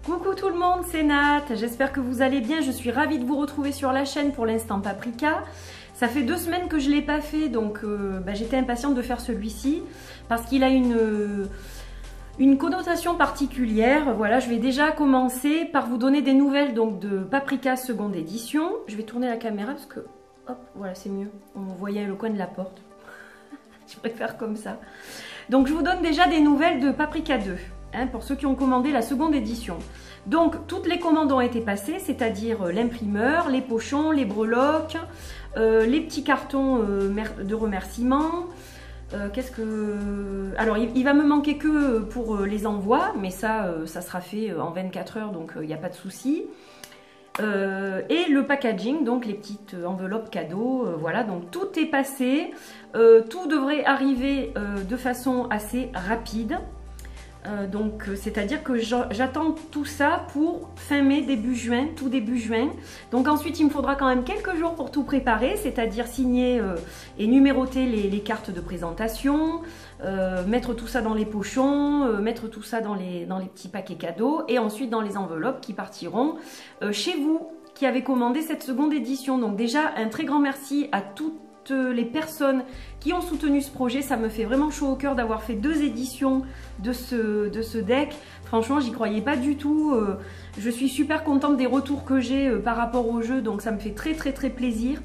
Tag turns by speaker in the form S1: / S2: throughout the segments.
S1: Coucou tout le monde, c'est Nat, j'espère que vous allez bien, je suis ravie de vous retrouver sur la chaîne pour l'instant Paprika. Ça fait 2 semaines que je ne l'ai pas fait, donc j'étais impatiente de faire celui-ci parce qu'il a une connotation particulière. Voilà, je vais déjà commencer par vous donner des nouvelles donc, de Paprika seconde édition. Je vais tourner la caméra parce que, hop, voilà c'est mieux, on voyait le coin de la porte. Je préfère comme ça. Donc je vous donne déjà des nouvelles de Paprika 2. Pour ceux qui ont commandé la seconde édition. Donc toutes les commandes ont été passées, c'est-à-dire l'imprimeur, les pochons, les breloques, les petits cartons de remerciements. Alors il va me manquer que pour les envois, mais ça sera fait en 24 heures, donc il n'y a pas de souci. Et le packaging, donc les petites enveloppes cadeaux, voilà, donc tout est passé. Tout devrait arriver de façon assez rapide. Donc c'est-à-dire que j'attends tout ça pour fin mai, début juin, tout début juin. Donc ensuite il me faudra quand même quelques jours pour tout préparer, c'est-à-dire signer et numéroter les cartes de présentation, mettre tout ça dans les pochons, mettre tout ça dans les petits paquets cadeaux et ensuite dans les enveloppes qui partiront chez vous qui avez commandé cette seconde édition. Donc déjà un très grand merci à toutes les personnes qui ont soutenu ce projet. Ça me fait vraiment chaud au cœur d'avoir fait 2 éditions de ce deck. Franchement j'y croyais pas du tout. Je suis super contente des retours que j'ai par rapport au jeu, donc ça me fait très plaisir.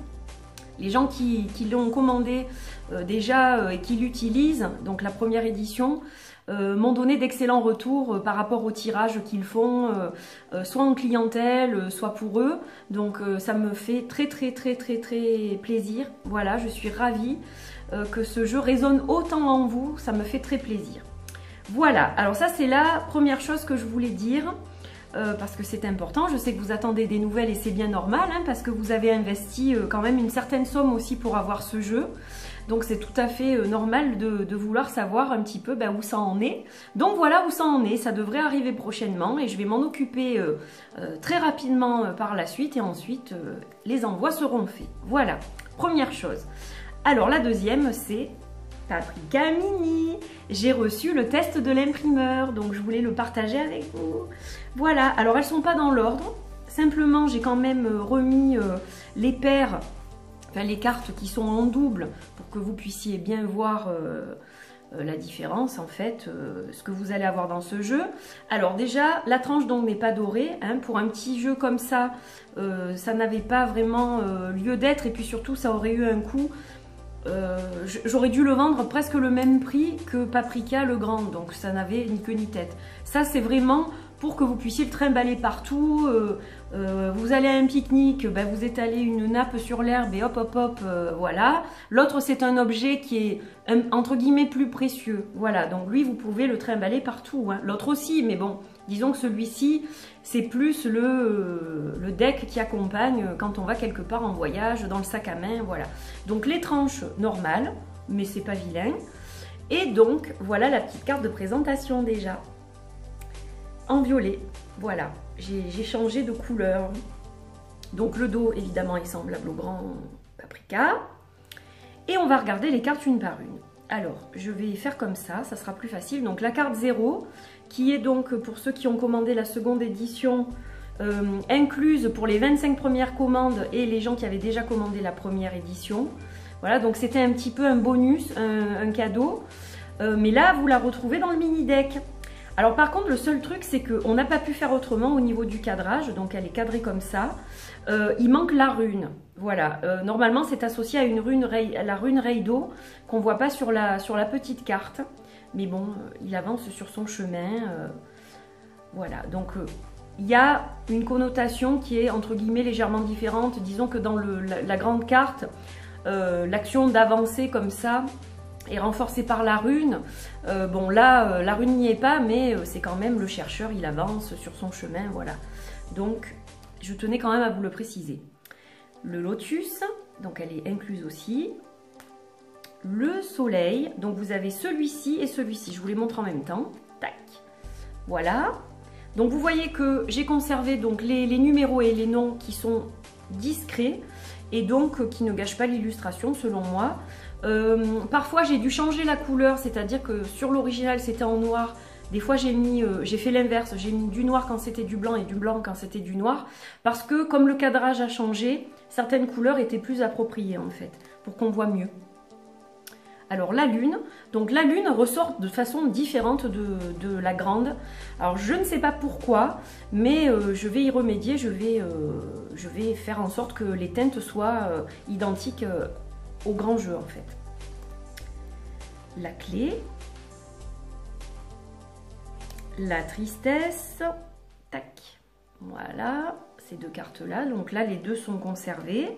S1: Les gens qui l'ont commandé déjà et qui l'utilisent, donc la première édition, m'ont donné d'excellents retours par rapport au tirage qu'ils font, soit en clientèle, soit pour eux. Donc ça me fait très plaisir. Voilà, je suis ravie que ce jeu résonne autant en vous, ça me fait très plaisir. Voilà, alors ça c'est la première chose que je voulais dire. Parce que c'est important, je sais que vous attendez des nouvelles et c'est bien normal, parce que vous avez investi quand même une certaine somme aussi pour avoir ce jeu. Donc c'est tout à fait normal de vouloir savoir un petit peu où ça en est. Donc voilà où ça en est, ça devrait arriver prochainement et je vais m'en occuper très rapidement par la suite et ensuite les envois seront faits. Voilà, première chose. Alors la deuxième c'est Paprika Mini. J'ai reçu le test de l'imprimeur, donc je voulais le partager avec vous. Voilà, alors elles sont pas dans l'ordre, simplement j'ai quand même remis les paires, enfin les cartes qui sont en double pour que vous puissiez bien voir la différence en fait, ce que vous allez avoir dans ce jeu. Alors déjà, la tranche donc n'est pas dorée, pour un petit jeu comme ça, ça n'avait pas vraiment lieu d'être et puis surtout ça aurait eu un coût. J'aurais dû le vendre presque le même prix que Paprika le grand, donc ça n'avait ni queue ni tête. Ça c'est vraiment pour que vous puissiez le trimballer partout. Vous allez à un pique-nique, vous étalez une nappe sur l'herbe et hop, voilà. L'autre c'est un objet qui est entre guillemets plus précieux, voilà, donc lui vous pouvez le trimballer partout, L'autre aussi, mais bon, disons que celui-ci c'est plus le deck qui accompagne quand on va quelque part en voyage, dans le sac à main, voilà. Donc les tranches normales, mais c'est pas vilain. Et donc voilà la petite carte de présentation déjà. En violet, voilà, j'ai changé de couleur. Donc le dos évidemment est semblable au grand Paprika. Et on va regarder les cartes une par une. Alors je vais faire comme ça sera plus facile. Donc la carte 0, qui est donc pour ceux qui ont commandé la seconde édition, incluse pour les 25 premières commandes et les gens qui avaient déjà commandé la première édition. Voilà, donc c'était un petit peu un bonus, un cadeau. Mais là vous la retrouvez dans le mini deck. Alors par contre le seul truc c'est qu'on n'a pas pu faire autrement au niveau du cadrage, donc elle est cadrée comme ça. Il manque la rune, voilà. Normalement c'est associé à la rune Reido qu'on ne voit pas sur la petite carte. Mais bon, il avance sur son chemin. Voilà, donc il y a une connotation qui est entre guillemets légèrement différente. Disons que dans la grande carte, l'action d'avancer comme ça est renforcée par la rune. Bon là, la rune n'y est pas, mais c'est quand même le chercheur, il avance sur son chemin, voilà. Donc, je tenais quand même à vous le préciser. Le lotus, donc elle est incluse aussi. Le soleil, donc vous avez celui-ci et celui-ci. Je vous les montre en même temps. Tac. Voilà. Donc vous voyez que j'ai conservé donc les numéros et les noms qui sont discrets et donc qui ne gâchent pas l'illustration selon moi. Parfois j'ai dû changer la couleur, c'est-à-dire que sur l'original c'était en noir, Des fois j'ai fait l'inverse, j'ai mis du noir quand c'était du blanc et du blanc quand c'était du noir, parce que comme le cadrage a changé, certaines couleurs étaient plus appropriées en fait, pour qu'on voit mieux. Alors la lune, donc la lune ressort de façon différente de la grande. Alors je ne sais pas pourquoi, mais je vais y remédier, je vais faire en sorte que les teintes soient identiques au grand jeu en fait. La clé, la tristesse, tac, voilà, ces deux cartes là, donc là les deux sont conservées.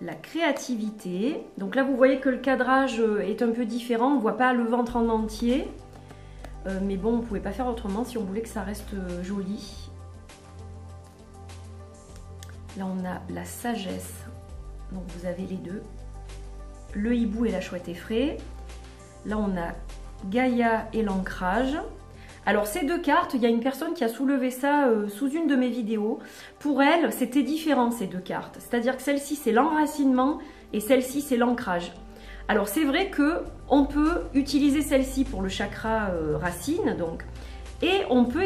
S1: La créativité, donc là vous voyez que le cadrage est un peu différent, on ne voit pas le ventre en entier, mais bon on ne pouvait pas faire autrement si on voulait que ça reste joli. Là on a la sagesse, donc vous avez les deux, le hibou et la chouette effraie. Là on a Gaïa et l'ancrage. Alors ces deux cartes, il y a une personne qui a soulevé ça sous une de mes vidéos. Pour elle, c'était différent ces deux cartes. C'est-à-dire que celle-ci, c'est l'enracinement et celle-ci, c'est l'ancrage. Alors c'est vrai que on peut utiliser celle-ci pour le chakra racine, donc, et on peut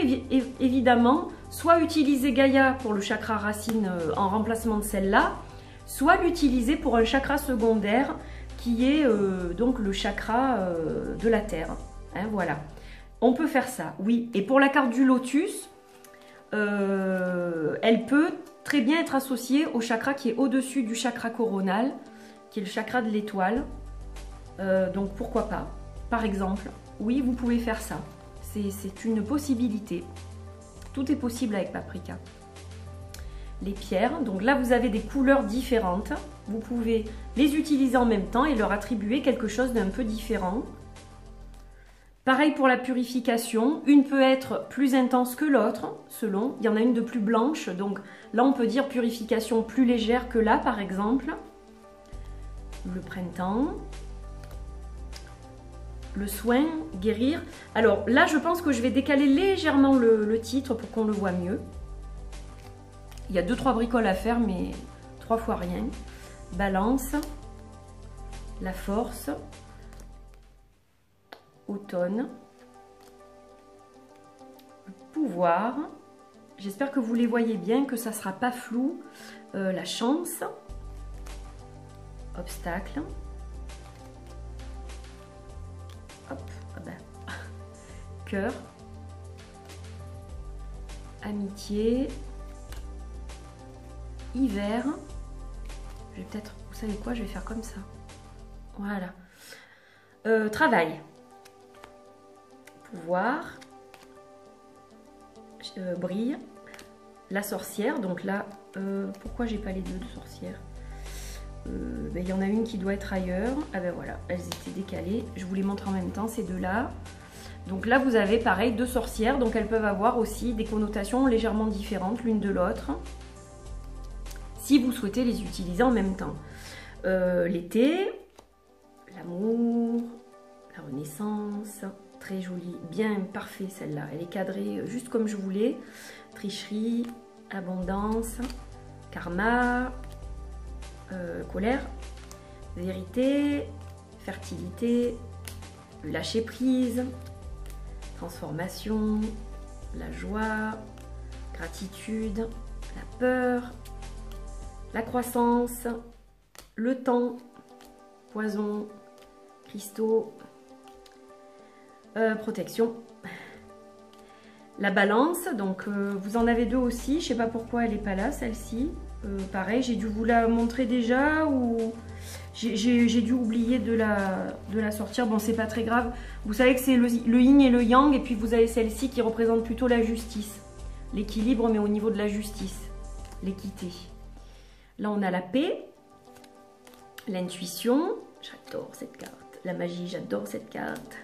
S1: évidemment soit utiliser Gaïa pour le chakra racine en remplacement de celle-là, soit l'utiliser pour un chakra secondaire qui est donc le chakra de la terre. Hein, voilà. On peut faire ça, oui. Et pour la carte du lotus, elle peut très bien être associée au chakra qui est au-dessus du chakra coronal, qui est le chakra de l'étoile. Donc pourquoi pas, par exemple. Oui, vous pouvez faire ça. C'est une possibilité. Tout est possible avec Paprika. Les pierres, donc là vous avez des couleurs différentes. Vous pouvez les utiliser en même temps et leur attribuer quelque chose d'un peu différent. Pareil pour la purification, une peut être plus intense que l'autre, selon. Il y en a une de plus blanche, donc là on peut dire purification plus légère que là par exemple. Le printemps. Le soin, guérir. Alors là je pense que je vais décaler légèrement le titre pour qu'on le voit mieux. Il y a 2-3 bricoles à faire, mais 3 fois rien. Balance. La force. Automne, le pouvoir, j'espère que vous les voyez bien, que ça ne sera pas flou, la chance, obstacle, hop, ah ben. Cœur, amitié, hiver, je vais peut-être, vous savez quoi, je vais faire comme ça, voilà, travail. Pouvoir, brille, la sorcière, donc là, pourquoi j'ai pas les deux de sorcière? Ben, y en a une qui doit être ailleurs, ah ben voilà, elles étaient décalées, je vous les montre en même temps, ces deux-là. Donc là, vous avez pareil, deux sorcières, donc elles peuvent avoir aussi des connotations légèrement différentes l'une de l'autre, si vous souhaitez les utiliser en même temps. L'été, l'amour, la renaissance... Très jolie, bien parfait celle-là. Elle est cadrée juste comme je voulais. Tricherie, abondance, karma, colère, vérité, fertilité, le lâcher prise, transformation, la joie, gratitude, la peur, la croissance, le temps, poison, cristaux, protection. La balance, donc vous en avez deux aussi, je sais pas pourquoi elle n'est pas là celle-ci. Pareil, j'ai dû vous la montrer déjà ou j'ai dû oublier de la sortir. Bon, c'est pas très grave. Vous savez que c'est le yin et le yang, et puis vous avez celle-ci qui représente plutôt la justice, l'équilibre, mais au niveau de la justice, l'équité. Là, on a la paix, l'intuition. J'adore cette carte. La magie, j'adore cette carte.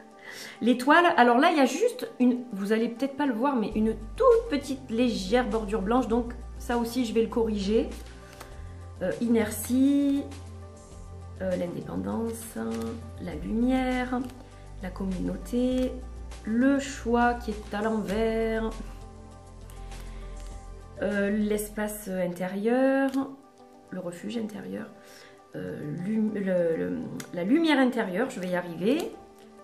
S1: L'étoile, alors là il y a juste une, vous allez peut-être pas le voir, mais une toute petite légère bordure blanche, donc ça aussi je vais le corriger. Inertie, l'indépendance, la lumière, la communauté, le choix qui est à l'envers, l'espace intérieur, le refuge intérieur, la lumière intérieure, je vais y arriver.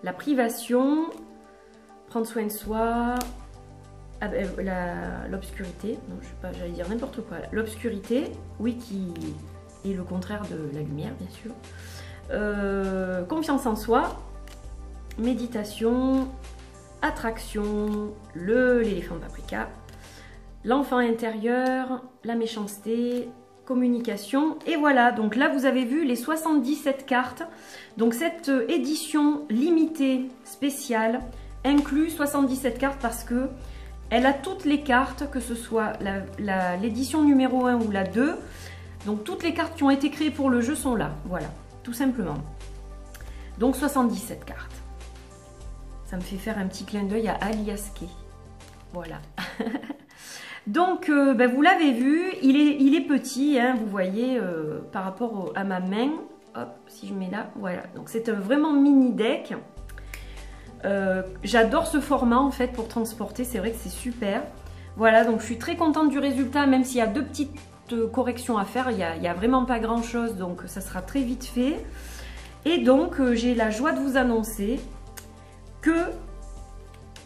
S1: La privation, prendre soin de soi, l'obscurité, non je sais pas, j'allais dire n'importe quoi, l'obscurité, oui, qui est le contraire de la lumière bien sûr, confiance en soi, méditation, attraction, l'éléphant paprika, l'enfant intérieur, la méchanceté, communication, et voilà, donc là vous avez vu les 77 cartes, donc cette édition limitée spéciale inclut 77 cartes parce que elle a toutes les cartes, que ce soit l'édition numéro 1 ou la 2, donc toutes les cartes qui ont été créées pour le jeu sont là, voilà, tout simplement. Donc 77 cartes. Ça me fait faire un petit clin d'œil à Aliaske. Voilà. Donc, vous l'avez vu, il est petit, hein, vous voyez, par rapport à ma main. Hop, si je mets là, voilà. Donc, c'est un vraiment mini deck. J'adore ce format, en fait, pour transporter. C'est vrai que c'est super. Voilà, donc je suis très contente du résultat, même s'il y a deux petites corrections à faire. Il n'y a vraiment pas grand-chose, donc ça sera très vite fait. Et donc, j'ai la joie de vous annoncer que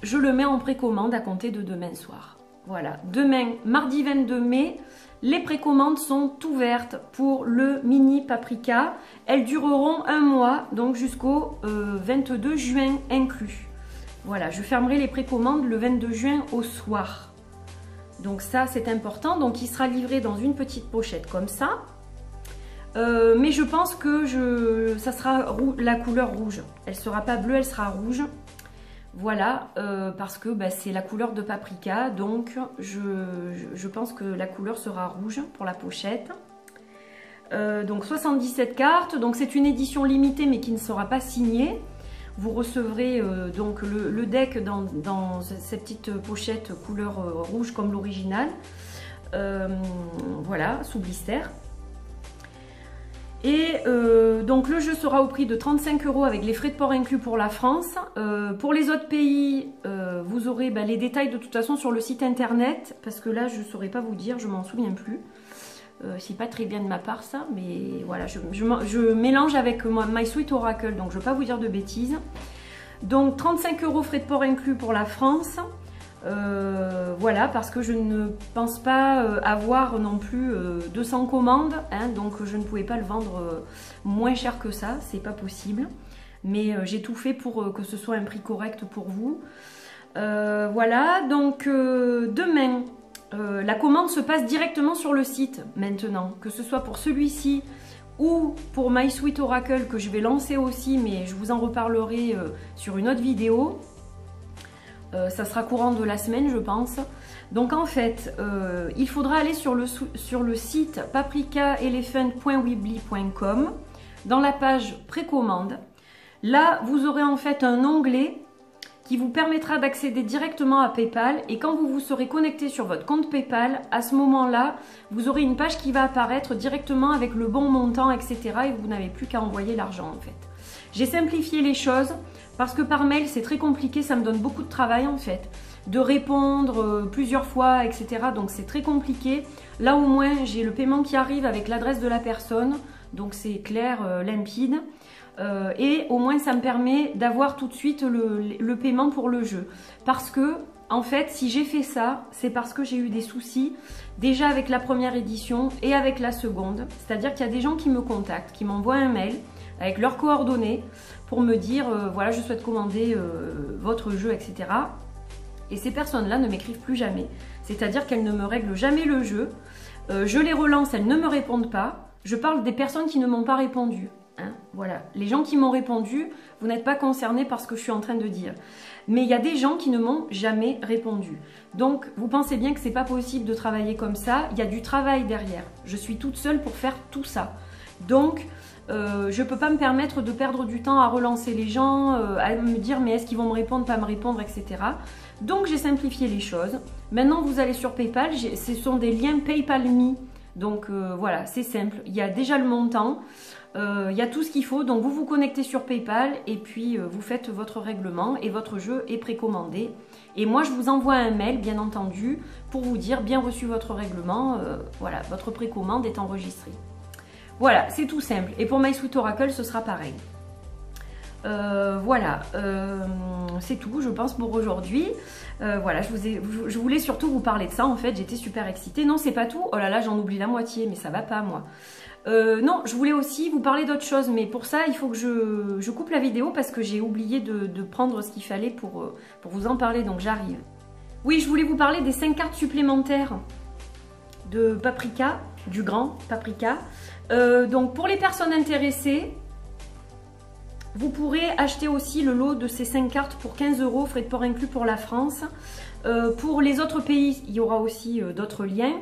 S1: je le mets en précommande à compter de demain soir. Voilà, demain, mardi 22 mai, les précommandes sont ouvertes pour le mini paprika. Elles dureront un mois, donc jusqu'au 22 juin inclus. Voilà, je fermerai les précommandes le 22 juin au soir. Donc ça, c'est important. Donc il sera livré dans une petite pochette comme ça. Mais je pense que ça sera la couleur rouge. Elle ne sera pas bleue, elle sera rouge. Voilà, parce que c'est la couleur de paprika, donc je pense que la couleur sera rouge pour la pochette. Donc 77 cartes, donc c'est une édition limitée mais qui ne sera pas signée. Vous recevrez donc le deck dans cette petite pochette couleur rouge comme l'original. Voilà, sous blister. Et donc le jeu sera au prix de 35 € avec les frais de port inclus pour la France. Pour les autres pays, vous aurez les détails de toute façon sur le site internet, parce que là je ne saurais pas vous dire, je m'en souviens plus. C'est pas très bien de ma part ça, mais voilà, je mélange avec My Sweet Oracle, donc je ne veux pas vous dire de bêtises. Donc 35 € frais de port inclus pour la France. Voilà, parce que je ne pense pas avoir non plus 200 commandes, hein, donc je ne pouvais pas le vendre moins cher que ça, c'est pas possible. Mais j'ai tout fait pour que ce soit un prix correct pour vous. Voilà, donc demain, la commande se passe directement sur le site maintenant, que ce soit pour celui-ci ou pour My Sweet Oracle que je vais lancer aussi, mais je vous en reparlerai sur une autre vidéo. Ça sera courant de la semaine, je pense. Donc en fait, il faudra aller sur le site paprikaelephant.weebly.com dans la page précommande. Là, vous aurez en fait un onglet qui vous permettra d'accéder directement à PayPal. Et quand vous vous serez connecté sur votre compte PayPal, à ce moment-là, vous aurez une page qui va apparaître directement avec le bon montant, etc. Et vous n'avez plus qu'à envoyer l'argent en fait. J'ai simplifié les choses. Parce que par mail, c'est très compliqué, ça me donne beaucoup de travail en fait, de répondre plusieurs fois, etc. Donc c'est très compliqué. Là au moins, j'ai le paiement qui arrive avec l'adresse de la personne, donc c'est clair, limpide. Et au moins, ça me permet d'avoir tout de suite le paiement pour le jeu. Parce que, en fait, si j'ai fait ça, c'est parce que j'ai eu des soucis déjà avec la première édition et avec la seconde. C'est-à-dire qu'il y a des gens qui me contactent, qui m'envoient un mail avec leurs coordonnées pour me dire voilà, je souhaite commander votre jeu, etc. Et ces personnes-là ne m'écrivent plus jamais. C'est-à-dire qu'elles ne me règlent jamais le jeu. Je les relance, elles ne me répondent pas. Je parle des personnes qui ne m'ont pas répondu. Hein, voilà. Les gens qui m'ont répondu, vous n'êtes pas concernés par ce que je suis en train de dire. Mais il y a des gens qui ne m'ont jamais répondu. Donc, vous pensez bien que c'est pas possible de travailler comme ça. Il y a du travail derrière. Je suis toute seule pour faire tout ça. Donc, je ne peux pas me permettre de perdre du temps à relancer les gens, à me dire mais est-ce qu'ils vont me répondre, pas me répondre, etc. Donc j'ai simplifié les choses. Maintenant vous allez sur PayPal, ce sont des liens PayPal Me. Donc voilà, c'est simple, il y a déjà le montant, il y a tout ce qu'il faut. Donc vous vous connectez sur PayPal et puis vous faites votre règlement et votre jeu est précommandé. Et moi je vous envoie un mail bien entendu pour vous dire bien reçu votre règlement, voilà, votre précommande est enregistrée. Voilà, c'est tout simple. Et pour My Sweet Oracle, ce sera pareil. Voilà, c'est tout, je pense, pour aujourd'hui. Voilà, je voulais surtout vous parler de ça, en fait, j'étais super excitée. Non, c'est pas tout. Oh là là, j'en oublie la moitié, mais ça va pas, moi. Non, je voulais aussi vous parler d'autre chose, mais pour ça, il faut que je coupe la vidéo parce que j'ai oublié de prendre ce qu'il fallait pour vous en parler, donc j'arrive. Oui, je voulais vous parler des 5 cartes supplémentaires de Paprika, du grand Paprika. Donc, pour les personnes intéressées, vous pourrez acheter aussi le lot de ces 5 cartes pour 15 €, frais de port inclus pour la France. Pour les autres pays, il y aura aussi d'autres liens.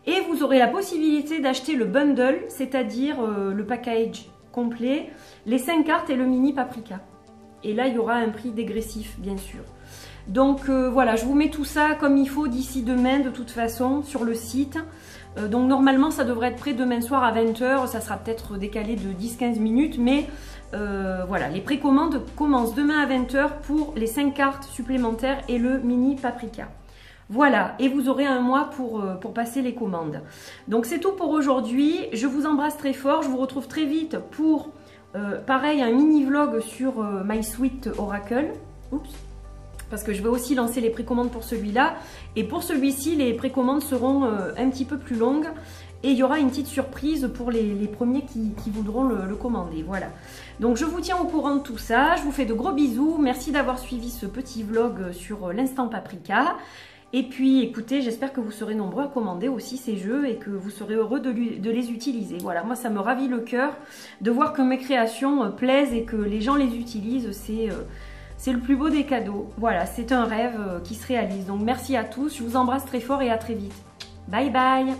S1: Et vous aurez la possibilité d'acheter le bundle, c'est-à-dire le package complet, les 5 cartes et le mini Paprika. Et là, il y aura un prix dégressif, bien sûr. Donc voilà, je vous mets tout ça comme il faut d'ici demain, de toute façon, sur le site. Donc normalement, ça devrait être prêt demain soir à 20 h. Ça sera peut-être décalé de 10-15 minutes, mais voilà, les précommandes commencent demain à 20 h pour les 5 cartes supplémentaires et le mini Paprika. Voilà, et vous aurez un mois pour passer les commandes. Donc c'est tout pour aujourd'hui, je vous embrasse très fort, je vous retrouve très vite pour, pareil, un mini vlog sur My Sweet Oracle. Oups. Parce que je vais aussi lancer les précommandes pour celui-là. Et pour celui-ci, les précommandes seront un petit peu plus longues. Et il y aura une petite surprise pour les premiers qui voudront le commander. Voilà. Donc je vous tiens au courant de tout ça. Je vous fais de gros bisous. Merci d'avoir suivi ce petit vlog sur l'instant Paprika. Et puis écoutez, j'espère que vous serez nombreux à commander aussi ces jeux et que vous serez heureux de les utiliser. Voilà, moi ça me ravit le cœur de voir que mes créations plaisent et que les gens les utilisent. C'est le plus beau des cadeaux. Voilà, c'est un rêve qui se réalise. Donc merci à tous, je vous embrasse très fort et à très vite. Bye bye!